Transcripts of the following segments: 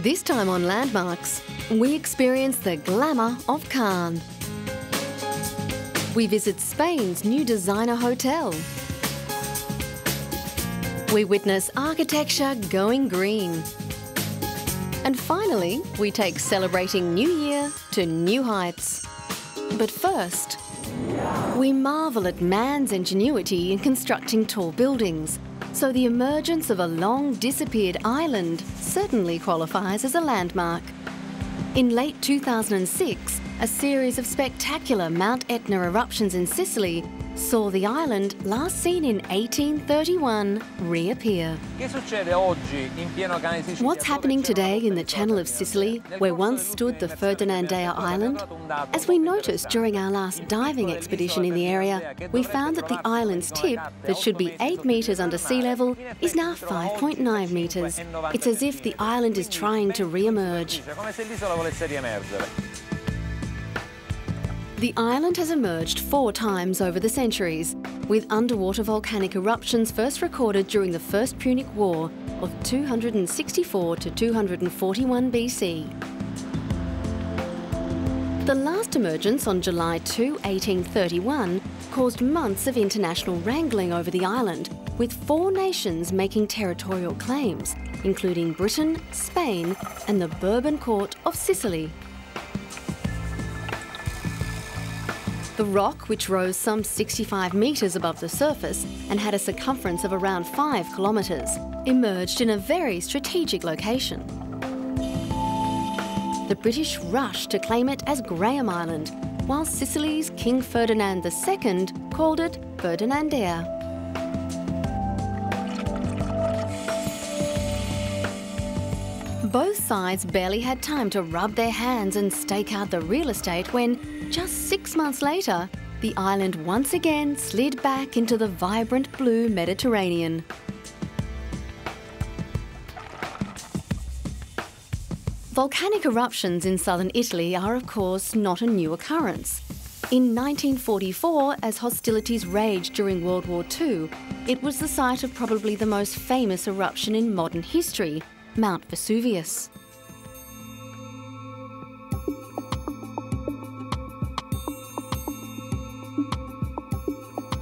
This time on Landmarks, we experience the glamour of Cannes. We visit Spain's new designer hotel. We witness architecture going green. And finally, we take celebrating New Year to new heights. But first, we marvel at man's ingenuity in constructing tall buildings, so the emergence of a long disappeared island certainly qualifies as a landmark. In late 2006, a series of spectacular Mount Etna eruptions in Sicily saw the island, last seen in 1831, reappear. What's happening today in the Channel of Sicily, where once stood the Ferdinandea Island? As we noticed during our last diving expedition in the area, we found that the island's tip, that should be 8 metres under sea level, is now 5.9 metres. It's as if the island is trying to re-emerge. The island has emerged 4 times over the centuries, with underwater volcanic eruptions first recorded during the First Punic War of 264 to 241 BC. The last emergence on July 2, 1831, caused months of international wrangling over the island, with 4 nations making territorial claims, including Britain, Spain, and the Bourbon Court of Sicily. The rock, which rose some 65 metres above the surface and had a circumference of around 5 kilometres, emerged in a very strategic location. The British rushed to claim it as Graham Island, while Sicily's King Ferdinand II called it Ferdinandea. Both sides barely had time to rub their hands and stake out the real estate when, just 6 months later, the island once again slid back into the vibrant blue Mediterranean. Volcanic eruptions in southern Italy are, of course, not a new occurrence. In 1944, as hostilities raged during World War II, it was the site of probably the most famous eruption in modern history, Mount Vesuvius.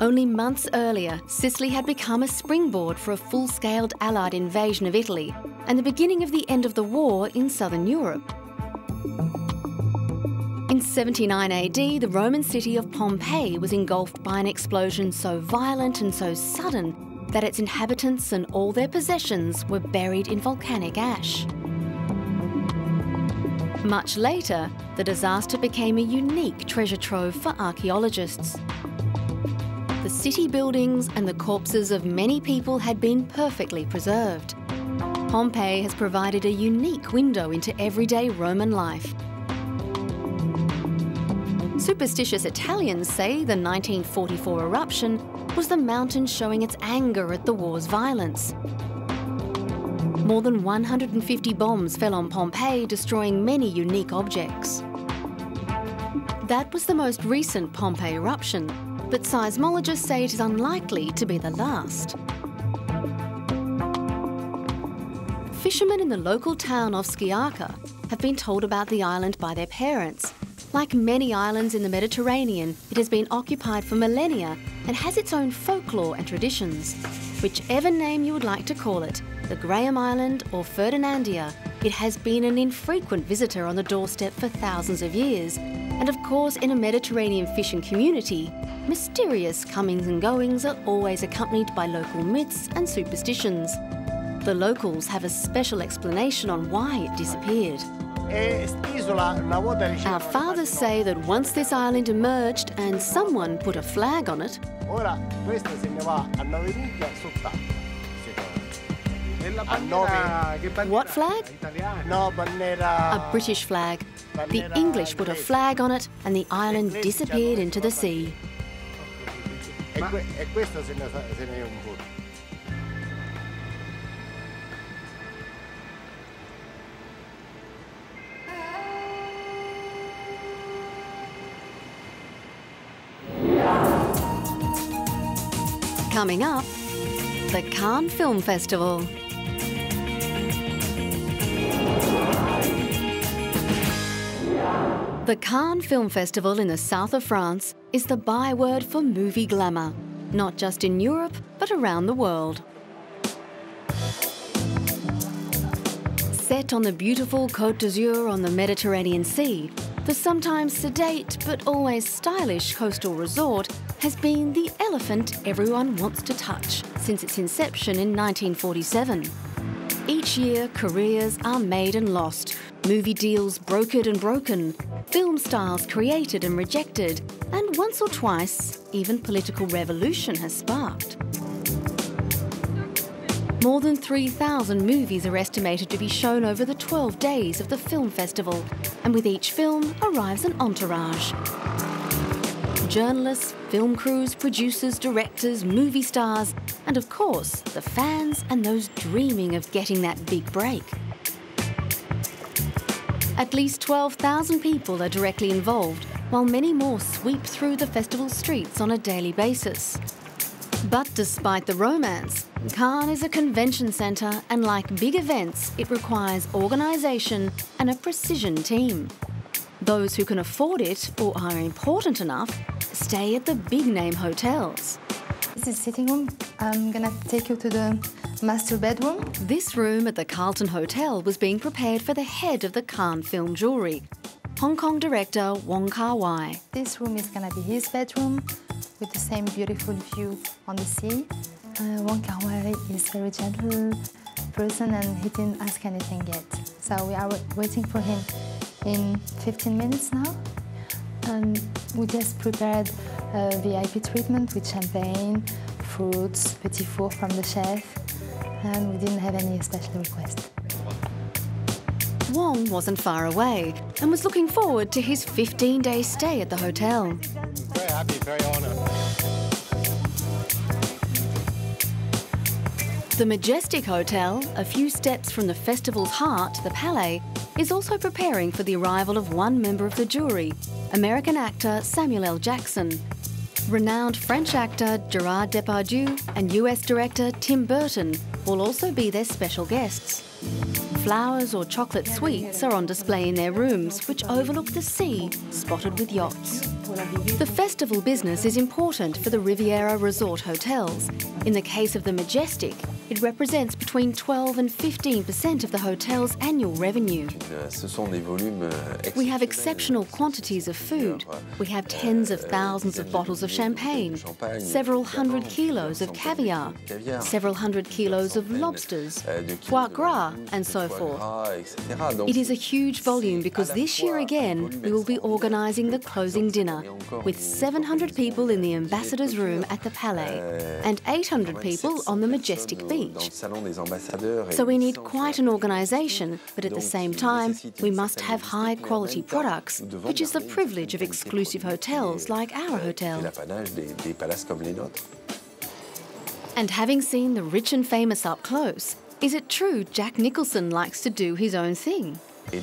Only months earlier, Sicily had become a springboard for a full-scaled Allied invasion of Italy and the beginning of the end of the war in southern Europe. In 79 AD, the Roman city of Pompeii was engulfed by an explosion so violent and so sudden that its inhabitants and all their possessions were buried in volcanic ash. Much later, the disaster became a unique treasure trove for archaeologists. The city buildings and the corpses of many people had been perfectly preserved. Pompeii has provided a unique window into everyday Roman life. Superstitious Italians say the 1944 eruption was the mountain showing its anger at the war's violence. More than 150 bombs fell on Pompeii, destroying many unique objects. That was the most recent Pompeii eruption, but seismologists say it is unlikely to be the last. Fishermen in the local town of Sciacca have been told about the island by their parents. Like many islands in the Mediterranean, it has been occupied for millennia and has its own folklore and traditions. Whichever name you would like to call it, the Graham Island or Ferdinandea, it has been an infrequent visitor on the doorstep for thousands of years. And of course, in a Mediterranean fishing community, mysterious comings and goings are always accompanied by local myths and superstitions. The locals have a special explanation on why it disappeared. Our fathers say that once this island emerged and someone put a flag on it, what flag? A British flag. The English put a flag on it and the island disappeared into the sea. Coming up, the Cannes Film Festival. The Cannes Film Festival in the south of France is the byword for movie glamour, not just in Europe, but around the world. Set on the beautiful Côte d'Azur on the Mediterranean Sea, the sometimes sedate but always stylish coastal resort has been the elephant everyone wants to touch since its inception in 1947. Each year, careers are made and lost, movie deals brokered and broken, film styles created and rejected, and once or twice, even political revolution has sparked. More than 3,000 movies are estimated to be shown over the 12 days of the film festival, and with each film arrives an entourage. Journalists, film crews, producers, directors, movie stars, and of course, the fans and those dreaming of getting that big break. At least 12,000 people are directly involved, while many more sweep through the festival streets on a daily basis. But despite the romance, Cannes is a convention centre, and like big events, it requires organisation and a precision team. Those who can afford it or are important enough stay at the big-name hotels. This is the sitting room. I'm gonna take you to the master bedroom. This room at the Carlton Hotel was being prepared for the head of the Cannes film jury, Hong Kong director Wong Kar-wai. This room is gonna be his bedroom with the same beautiful view on the sea. Wong Kar-wai is a very gentle person and he didn't ask anything yet. So we are waiting for him in 15 minutes now. And we just prepared a VIP treatment with champagne, fruits, petit four from the chef, and we didn't have any special request. Wong wasn't far away and was looking forward to his 15-day stay at the hotel. Very happy, very honoured. The Majestic Hotel, a few steps from the festival's heart, the Palais, is also preparing for the arrival of one member of the jury, American actor Samuel L. Jackson. Renowned French actor Gerard Depardieu and US director Tim Burton will also be their special guests. Flowers or chocolate sweets are on display in their rooms, which overlook the sea, spotted with yachts. The festival business is important for the Riviera resort hotels. In the case of the Majestic, it represents between 12 and 15% of the hotel's annual revenue. We have exceptional quantities of food. We have tens of thousands of bottles of champagne, several hundred kilos of caviar, several hundred kilos of lobsters, foie gras, and so forth. It is a huge volume because this year again we will be organising the closing dinner with 700 people in the Ambassador's Room at the Palais and 800 people on the Majestic Beach. So we need quite an organisation, but at the same time we must have high quality products, which is the privilege of exclusive hotels like our hotel. And having seen the rich and famous up close, is it true Jack Nicholson likes to do his own thing? He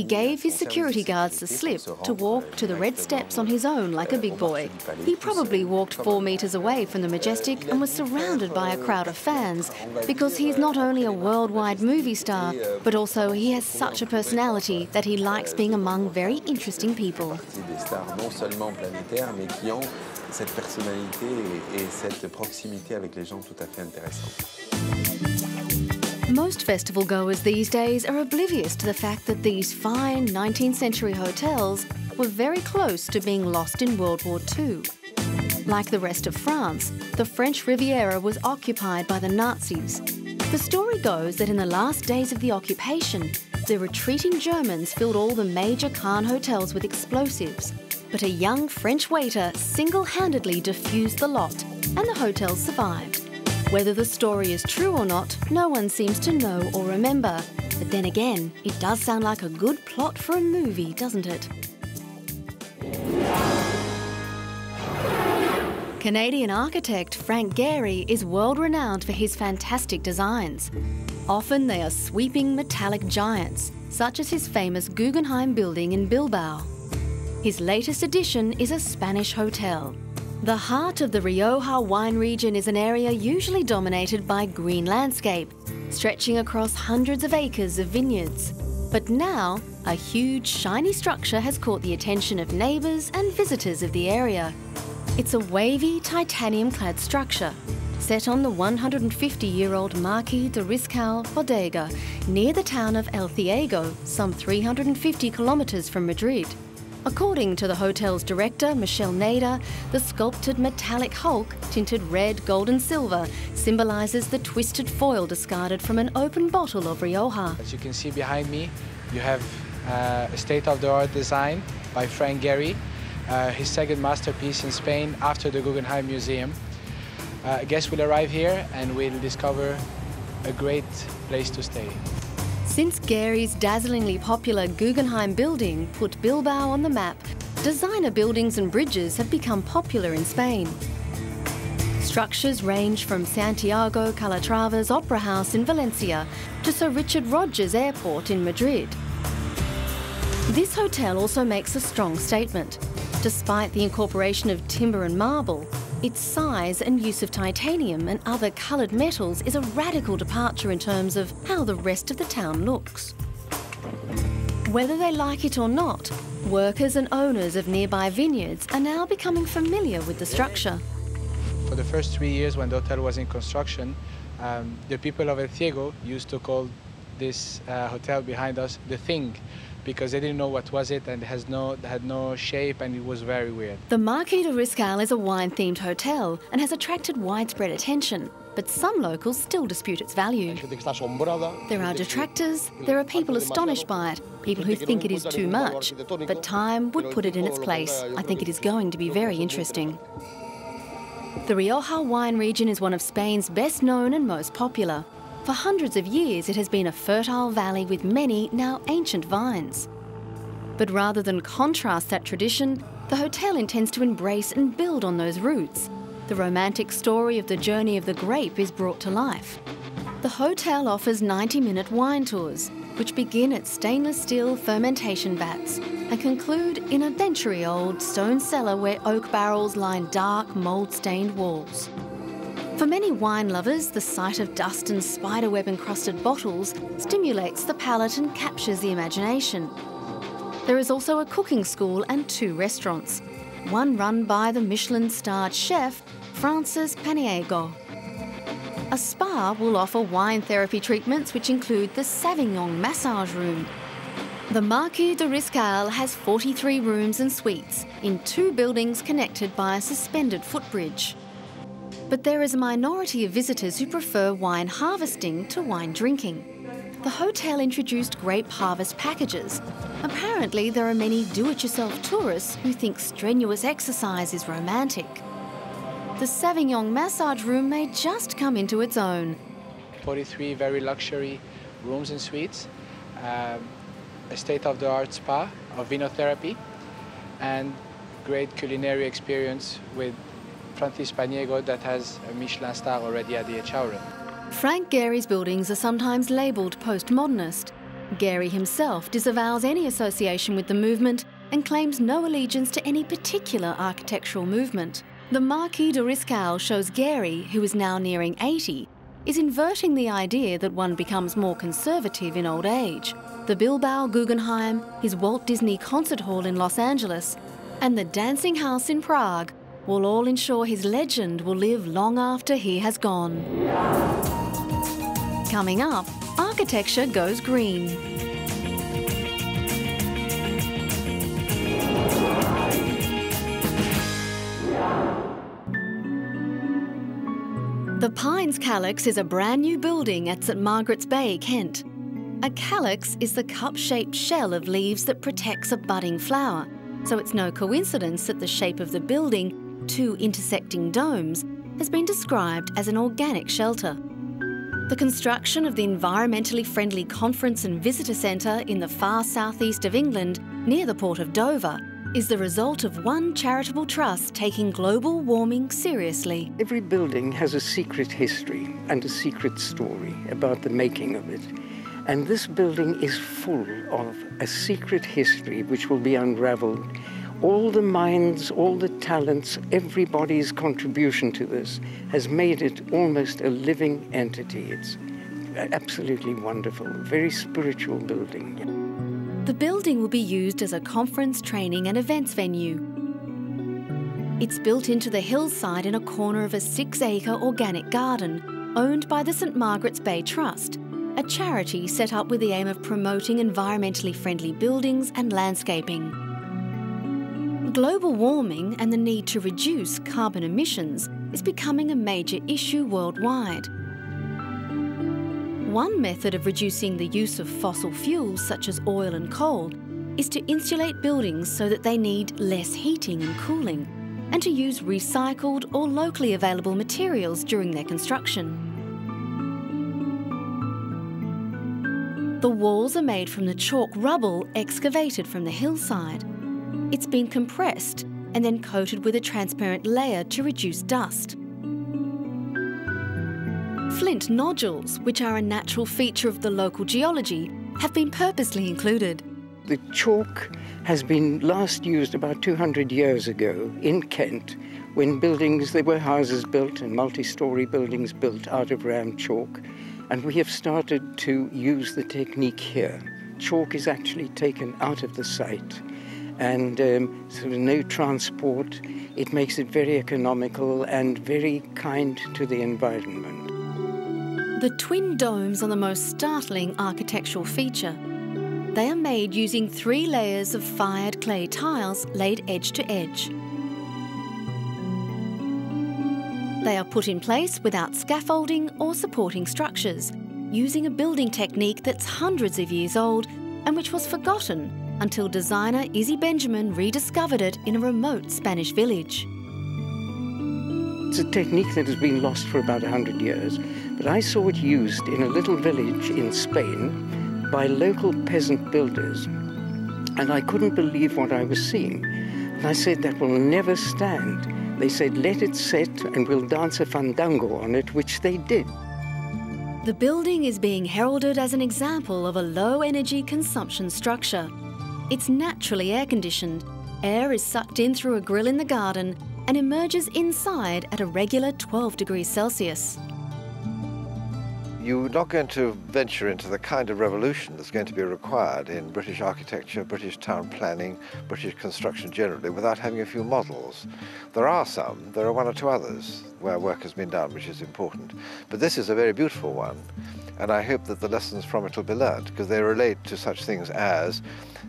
gave his security guards the slip to walk to the red steps on his own like a big boy. He probably walked 4 meters away from the Majestic and was surrounded by a crowd of fans because he's not only a worldwide movie star, but also he has such a personality that he likes being among very interesting people. Cette personnalité et cette proximité avec les gens tout à fait intéressante. Most festival goers these days are oblivious to the fact that these fine 19th century hotels were very close to being lost in World War II. Like the rest of France, the French Riviera was occupied by the Nazis. The story goes that in the last days of the occupation, the retreating Germans filled all the major Cannes hotels with explosives. But a young French waiter single-handedly defused the lot, and the hotel survived. Whether the story is true or not, no one seems to know or remember. But then again, it does sound like a good plot for a movie, doesn't it? Canadian architect Frank Gehry is world-renowned for his fantastic designs. Often they are sweeping metallic giants, such as his famous Guggenheim building in Bilbao. His latest addition is a Spanish hotel. The heart of the Rioja wine region is an area usually dominated by green landscape, stretching across hundreds of acres of vineyards. But now, a huge, shiny structure has caught the attention of neighbours and visitors of the area. It's a wavy, titanium-clad structure set on the 150-year-old Marquis de Riscal bodega near the town of El Ciego, some 350 kilometres from Madrid. According to the hotel's director, Michel Nader, the sculpted metallic hulk, tinted red, gold and silver, symbolises the twisted foil discarded from an open bottle of Rioja. As you can see behind me, you have a state-of-the-art design by Frank Gehry, his second masterpiece in Spain after the Guggenheim Museum. Guests will arrive here and will discover a great place to stay. Since Gehry's dazzlingly popular Guggenheim building put Bilbao on the map, designer buildings and bridges have become popular in Spain. Structures range from Santiago Calatrava's Opera House in Valencia to Sir Richard Rogers Airport in Madrid. This hotel also makes a strong statement. Despite the incorporation of timber and marble, its size and use of titanium and other coloured metals is a radical departure in terms of how the rest of the town looks. Whether they like it or not, workers and owners of nearby vineyards are now becoming familiar with the structure. For the first 3 years when the hotel was in construction, the people of El Ciego used to call this hotel behind us the Thing, because they didn't know what was it and had no shape and it was very weird. The Marquis de Riscal is a wine-themed hotel and has attracted widespread attention, but some locals still dispute its value. There are detractors, there are people astonished by it, people who think it is too much, but time would put it in its place. I think it is going to be very interesting. The Rioja wine region is one of Spain's best known and most popular. For hundreds of years, it has been a fertile valley with many, now ancient vines. But rather than contrast that tradition, the hotel intends to embrace and build on those roots. The romantic story of the journey of the grape is brought to life. The hotel offers 90-minute wine tours, which begin at stainless steel fermentation vats and conclude in a century-old stone cellar where oak barrels line dark, mould-stained walls. For many wine lovers, the sight of dust and spiderweb-encrusted bottles stimulates the palate and captures the imagination. There is also a cooking school and 2 restaurants, one run by the Michelin-starred chef Francis Paniego. A spa will offer wine therapy treatments which include the Sauvignon massage room. The Marquis de Riscal has 43 rooms and suites in 2 buildings connected by a suspended footbridge. But there is a minority of visitors who prefer wine harvesting to wine drinking. The hotel introduced grape harvest packages. Apparently, there are many do-it-yourself tourists who think strenuous exercise is romantic. The Sauvignon massage room may just come into its own. 43 very luxury rooms and suites, a state-of-the-art spa of vinotherapy, and great culinary experience with Francis Paniego that has a Michelin star already at the Echauren. Frank Gehry's buildings are sometimes labelled postmodernist. Gehry himself disavows any association with the movement and claims no allegiance to any particular architectural movement. The Marquis de Riscal shows Gehry, who is now nearing 80, is inverting the idea that one becomes more conservative in old age. The Bilbao Guggenheim, his Walt Disney Concert Hall in Los Angeles, and the Dancing House in Prague will all ensure his legend will live long after he has gone. Coming up, architecture goes green. The Pines Calyx is a brand new building at St Margaret's Bay, Kent. A calyx is the cup-shaped shell of leaves that protects a budding flower, so it's no coincidence that the shape of the building, 2 intersecting domes, has been described as an organic shelter. The construction of the environmentally friendly conference and visitor centre in the far southeast of England, near the port of Dover, is the result of one charitable trust taking global warming seriously. Every building has a secret history and a secret story about the making of it. And this building is full of a secret history which will be unravelled. All the minds, all the talents, everybody's contribution to this has made it almost a living entity. It's absolutely wonderful, very spiritual building. The building will be used as a conference, training and events venue. It's built into the hillside in a corner of a 6-acre organic garden owned by the St Margaret'S Bay Trust, a charity set up with the aim of promoting environmentally friendly buildings and landscaping. Global warming and the need to reduce carbon emissions is becoming a major issue worldwide. One method of reducing the use of fossil fuels such as oil and coal is to insulate buildings so that they need less heating and cooling, and to use recycled or locally available materials during their construction. The walls are made from the chalk rubble excavated from the hillside. It's been compressed and then coated with a transparent layer to reduce dust. Flint nodules, which are a natural feature of the local geology, have been purposely included. The chalk has been last used about 200 years ago in Kent, when there were houses built and multi-storey buildings built out of round chalk, and we have started to use the technique here. Chalk is actually taken out of the site, and sort of no transport. It makes it very economical and very kind to the environment. The twin domes are the most startling architectural feature. They are made using 3 layers of fired clay tiles laid edge to edge. They are put in place without scaffolding or supporting structures, using a building technique that's hundreds of years old and which was forgotten until designer Izzy Benjamin rediscovered it in a remote Spanish village. It's a technique that has been lost for about 100 years, but I saw it used in a little village in Spain by local peasant builders, and I couldn't believe what I was seeing. And I said, that will never stand. They said, let it set and we'll dance a fandango on it, which they did. The building is being heralded as an example of a low-energy consumption structure. It's naturally air-conditioned. Air is sucked in through a grill in the garden and emerges inside at a regular 12 degrees Celsius. You're not going to venture into the kind of revolution that's going to be required in British architecture, British town planning, British construction generally, without having a few models. There are some, there are 1 or 2 others where work has been done, which is important. But this is a very beautiful one, and I hope that the lessons from it will be learned, because they relate to such things as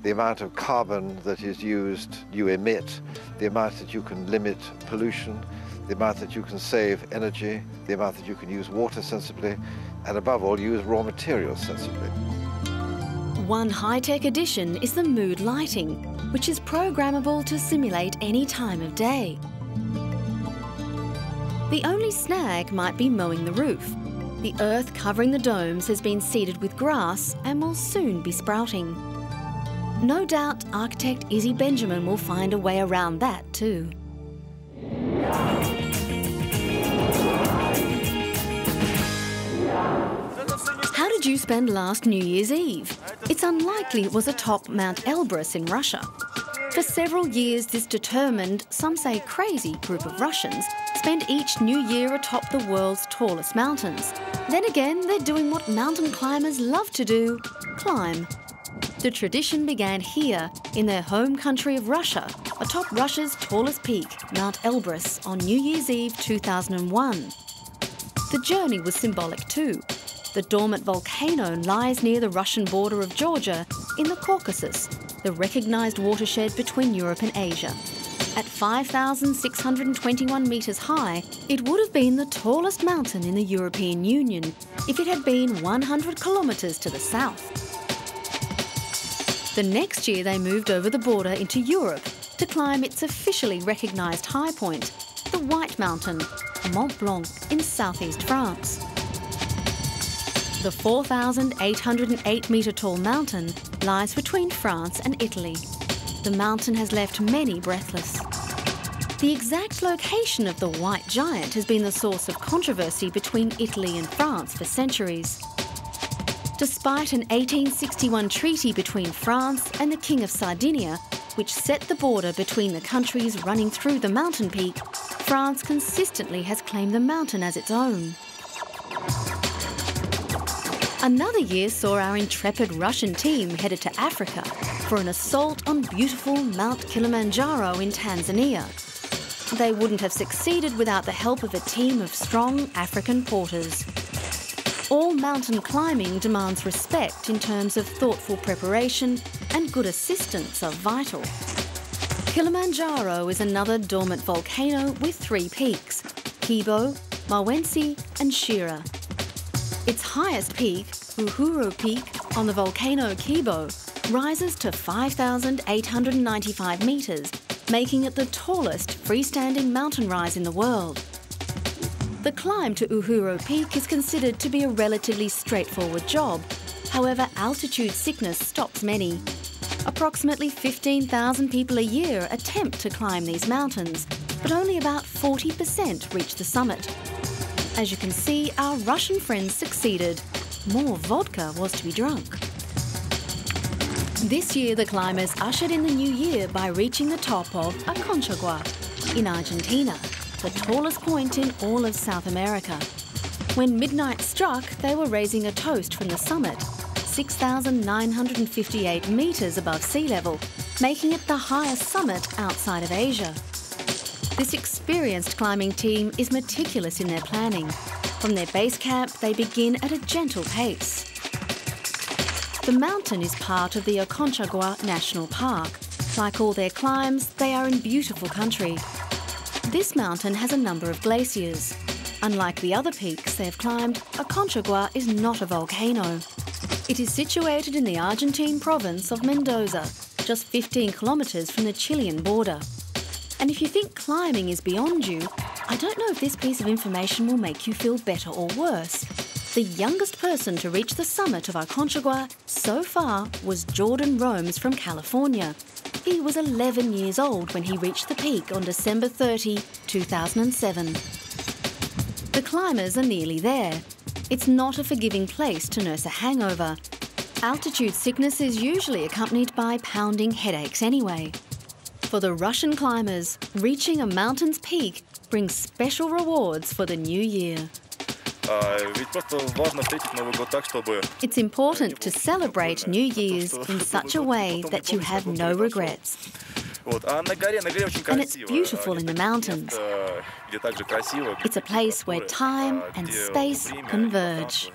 the amount of carbon that is used, you emit, the amount that you can limit pollution, the amount that you can save energy, the amount that you can use water sensibly, and above all, use raw materials sensibly. One high-tech addition is the mood lighting, which is programmable to simulate any time of day. The only snag might be mowing the roof. The earth covering the domes has been seeded with grass and will soon be sprouting. No doubt architect Izzy Benjamin will find a way around that too. How did you spend last New Year's Eve? It's unlikely it was atop Mount Elbrus in Russia. For several years, this determined, some say crazy, group of Russians spend each new year atop the world's tallest mountains. Then again, they're doing what mountain climbers love to do, climb. The tradition began here, in their home country of Russia, atop Russia's tallest peak, Mount Elbrus, on New Year's Eve 2001. The journey was symbolic too. The dormant volcano lies near the Russian border of Georgia in the Caucasus, the recognised watershed between Europe and Asia. At 5,621 metres high, it would have been the tallest mountain in the European Union if it had been 100 kilometres to the south. The next year they moved over the border into Europe to climb its officially recognised high point, the White Mountain, Mont Blanc, in southeast France. The 4,808 metre tall mountain lies between France and Italy. The mountain has left many breathless. The exact location of the White Giant has been the source of controversy between Italy and France for centuries. Despite an 1861 treaty between France and the King of Sardinia, which set the border between the countries running through the mountain peak, France consistently has claimed the mountain as its own. Another year saw our intrepid Russian team headed to Africa for an assault on beautiful Mount Kilimanjaro in Tanzania. They wouldn't have succeeded without the help of a team of strong African porters. All mountain climbing demands respect in terms of thoughtful preparation, and good assistance are vital. Kilimanjaro is another dormant volcano with 3 peaks: Kibo, Mawenzi and Shira. Its highest peak, Uhuru Peak, on the volcano Kibo, rises to 5,895 metres, making it the tallest freestanding mountain rise in the world. The climb to Uhuru Peak is considered to be a relatively straightforward job. However, altitude sickness stops many. Approximately 15,000 people a year attempt to climb these mountains, but only about 40% reach the summit. As you can see, our Russian friends succeeded. More vodka was to be drunk. This year, the climbers ushered in the new year by reaching the top of Aconcagua in Argentina, the tallest point in all of South America. When midnight struck, they were raising a toast from the summit, 6,958 metres above sea level, making it the highest summit outside of Asia. This experienced climbing team is meticulous in their planning. From their base camp, they begin at a gentle pace. The mountain is part of the Aconcagua National Park. Like all their climbs, they are in beautiful country. This mountain has a number of glaciers. Unlike the other peaks they have climbed, Aconcagua is not a volcano. It is situated in the Argentine province of Mendoza, just 15 kilometres from the Chilean border. And if you think climbing is beyond you, I don't know if this piece of information will make you feel better or worse. The youngest person to reach the summit of Aconcagua so far was Jordan Romes from California. He was 11 years old when he reached the peak on December 30, 2007. The climbers are nearly there. It's not a forgiving place to nurse a hangover. Altitude sickness is usually accompanied by pounding headaches anyway. For the Russian climbers, reaching a mountain's peak brings special rewards for the new year. It's important to celebrate New Year's in such a way that you have no regrets. And it's beautiful in the mountains. It's a place where time and space converge.